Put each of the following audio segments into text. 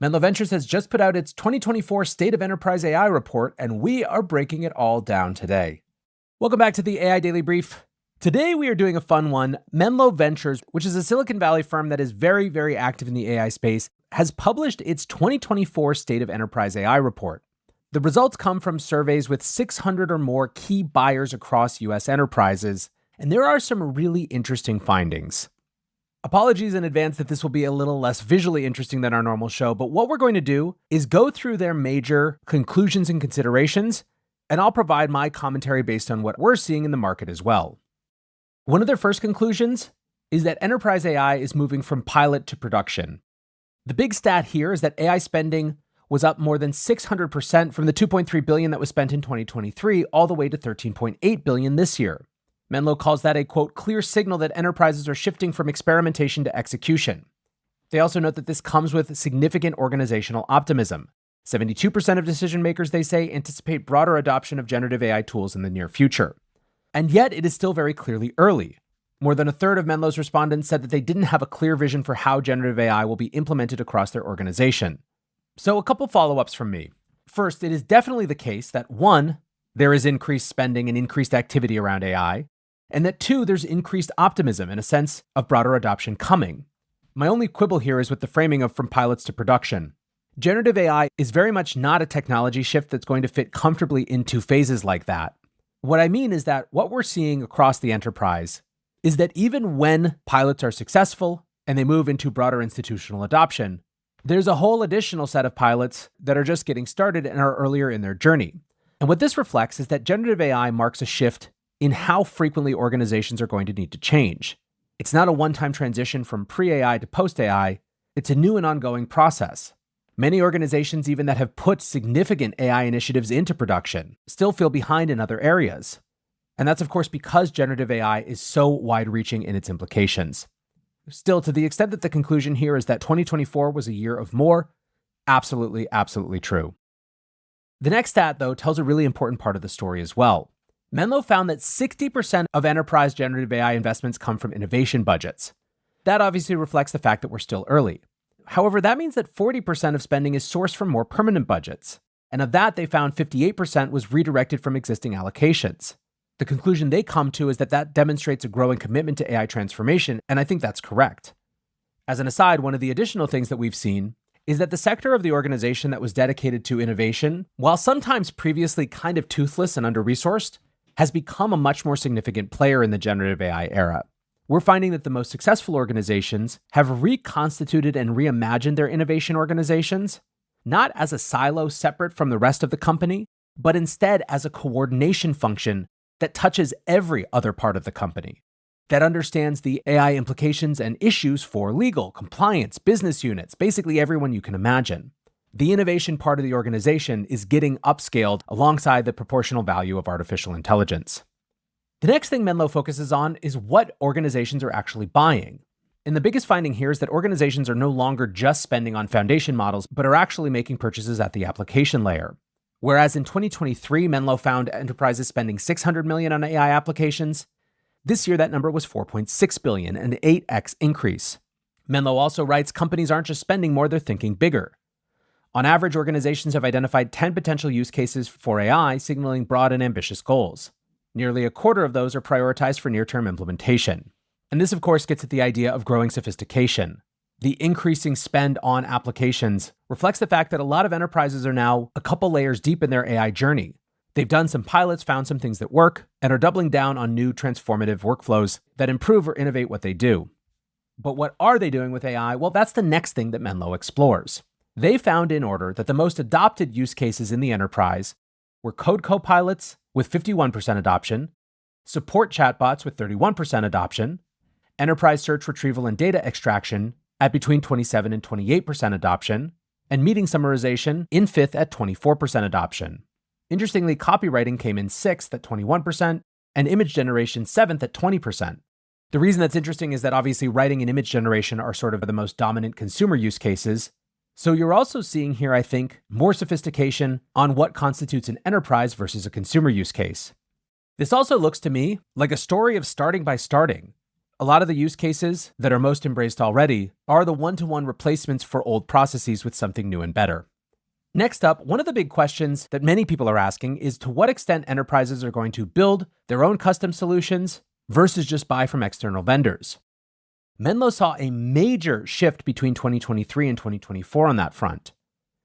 Menlo Ventures has just put out its 2024 State of Enterprise AI report, and we are breaking it all down today. Welcome back to the AI Daily Brief. Today we are doing a fun one. Menlo Ventures, which is a Silicon Valley firm that is very, very active in the AI space, has published its 2024 State of Enterprise AI report. The results come from surveys with 600 or more key buyers across US enterprises, and there are some really interesting findings. Apologies in advance that this will be a little less visually interesting than our normal show, but what we're going to do is go through their major conclusions and considerations, and I'll provide my commentary based on what we're seeing in the market as well. One of their first conclusions is that enterprise AI is moving from pilot to production. The big stat here is that AI spending was up more than 600% from the $2.3 billion that was spent in 2023 all the way to $13.8 billion this year. Menlo calls that a, quote, clear signal that enterprises are shifting from experimentation to execution. They also note that this comes with significant organizational optimism. 72% of decision makers, they say, anticipate broader adoption of generative AI tools in the near future. And yet, it is still very clearly early. More than a third of Menlo's respondents said that they didn't have a clear vision for how generative AI will be implemented across their organization. So a couple follow-ups from me. First, it is definitely the case that one, there is increased spending and increased activity around AI, and that two, there's increased optimism and a sense of broader adoption coming. My only quibble here is with the framing of from pilots to production. Generative AI is very much not a technology shift that's going to fit comfortably into phases like that. What I mean is that what we're seeing across the enterprise is that even when pilots are successful and they move into broader institutional adoption, there's a whole additional set of pilots that are just getting started and are earlier in their journey. And what this reflects is that generative AI marks a shift in how frequently organizations are going to need to change. It's not a one-time transition from pre-AI to post-AI. It's a new and ongoing process. Many organizations, even that have put significant AI initiatives into production, still feel behind in other areas. And that's, of course, because generative AI is so wide-reaching in its implications. Still, to the extent that the conclusion here is that 2024 was a year of more, absolutely, absolutely true. The next stat, though, tells a really important part of the story as well. Menlo found that 60% of enterprise generative AI investments come from innovation budgets. That obviously reflects the fact that we're still early. However, that means that 40% of spending is sourced from more permanent budgets. And of that, they found 58% was redirected from existing allocations. The conclusion they come to is that that demonstrates a growing commitment to AI transformation, and I think that's correct. As an aside, one of the additional things that we've seen is that the sector of the organization that was dedicated to innovation, while sometimes previously kind of toothless and under-resourced, has become a much more significant player in the generative AI era. We're finding that the most successful organizations have reconstituted and reimagined their innovation organizations, not as a silo separate from the rest of the company, but instead as a coordination function that touches every other part of the company, that understands the AI implications and issues for legal, compliance, business units, basically everyone you can imagine. The innovation part of the organization is getting upscaled alongside the proportional value of artificial intelligence. The next thing Menlo focuses on is what organizations are actually buying. And the biggest finding here is that organizations are no longer just spending on foundation models, but are actually making purchases at the application layer. Whereas in 2023, Menlo found enterprises spending $600 million on AI applications, this year that number was $4.6 billion, an 8x increase. Menlo also writes companies aren't just spending more, they're thinking bigger. On average, organizations have identified 10 potential use cases for AI, signaling broad and ambitious goals. Nearly a quarter of those are prioritized for near-term implementation. And this, of course, gets at the idea of growing sophistication. The increasing spend on applications reflects the fact that a lot of enterprises are now a couple layers deep in their AI journey. They've done some pilots, found some things that work, and are doubling down on new transformative workflows that improve or innovate what they do. But what are they doing with AI? Well, that's the next thing that Menlo explores. They found in order that the most adopted use cases in the enterprise were code copilots with 51% adoption, support chatbots with 31% adoption, enterprise search retrieval and data extraction at between 27 and 28% adoption, and meeting summarization in fifth at 24% adoption. Interestingly, copywriting came in sixth at 21%, and image generation seventh at 20%. The reason that's interesting is that obviously writing and image generation are sort of the most dominant consumer use cases. So you're also seeing here, I think, more sophistication on what constitutes an enterprise versus a consumer use case. This also looks to me like a story of starting by starting. a lot of the use cases that are most embraced already are the one-to-one replacements for old processes with something new and better. Next up, one of the big questions that many people are asking is to what extent enterprises are going to build their own custom solutions versus just buy from external vendors. Menlo saw a major shift between 2023 and 2024 on that front.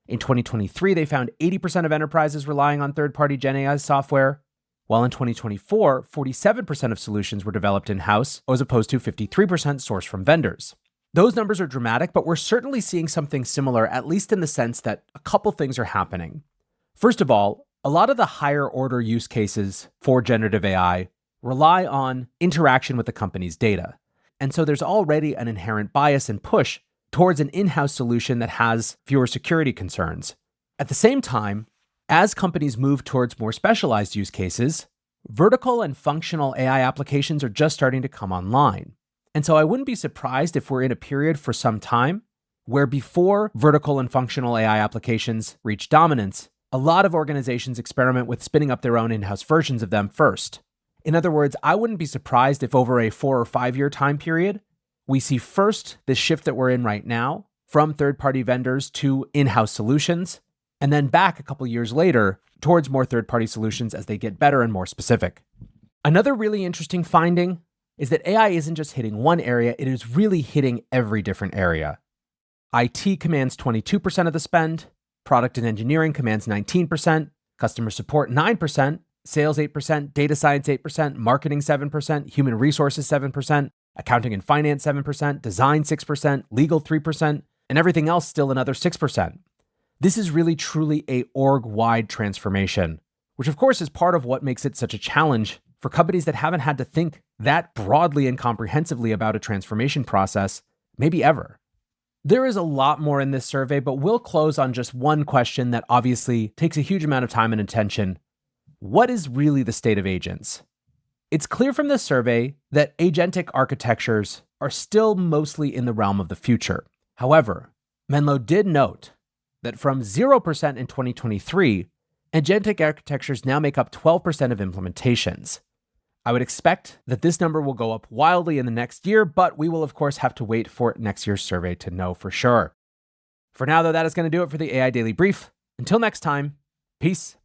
In 2023, they found 80% of enterprises relying on third-party GenAI software, while in 2024, 47% of solutions were developed in-house, as opposed to 53% sourced from vendors. Those numbers are dramatic, but we're certainly seeing something similar, at least in the sense that a couple things are happening. First of all, a lot of the higher order use cases for generative AI rely on interaction with the company's data. And so there's already an inherent bias and push towards an in-house solution that has fewer security concerns. At the same time, as companies move towards more specialized use cases, vertical and functional AI applications are just starting to come online. And so I wouldn't be surprised if we're in a period for some time where before vertical and functional AI applications reach dominance, a lot of organizations experiment with spinning up their own in-house versions of them first. In other words, I wouldn't be surprised if over a 4 or 5 year time period, we see first this shift that we're in right now from third-party vendors to in-house solutions, and then back a couple years later towards more third-party solutions as they get better and more specific. Another really interesting finding is that AI isn't just hitting one area, it is really hitting every different area. IT commands 22% of the spend, product and engineering commands 19%, customer support 9%, sales 8%, data science 8%, marketing 7%, human resources 7%, accounting and finance 7%, design 6%, legal 3%, and everything else still another 6%. This is really truly a org-wide transformation, which of course is part of what makes it such a challenge for companies that haven't had to think that broadly and comprehensively about a transformation process, maybe ever. There is a lot more in this survey, but we'll close on just one question that obviously takes a huge amount of time and attention. What is really the state of agents? It's clear from this survey that agentic architectures are still mostly in the realm of the future. However, Menlo did note that from 0% in 2023, agentic architectures now make up 12% of implementations. I would expect that this number will go up wildly in the next year, but we will of course have to wait for next year's survey to know for sure. For now though, that is going to do it for the AI Daily Brief. Until next time, peace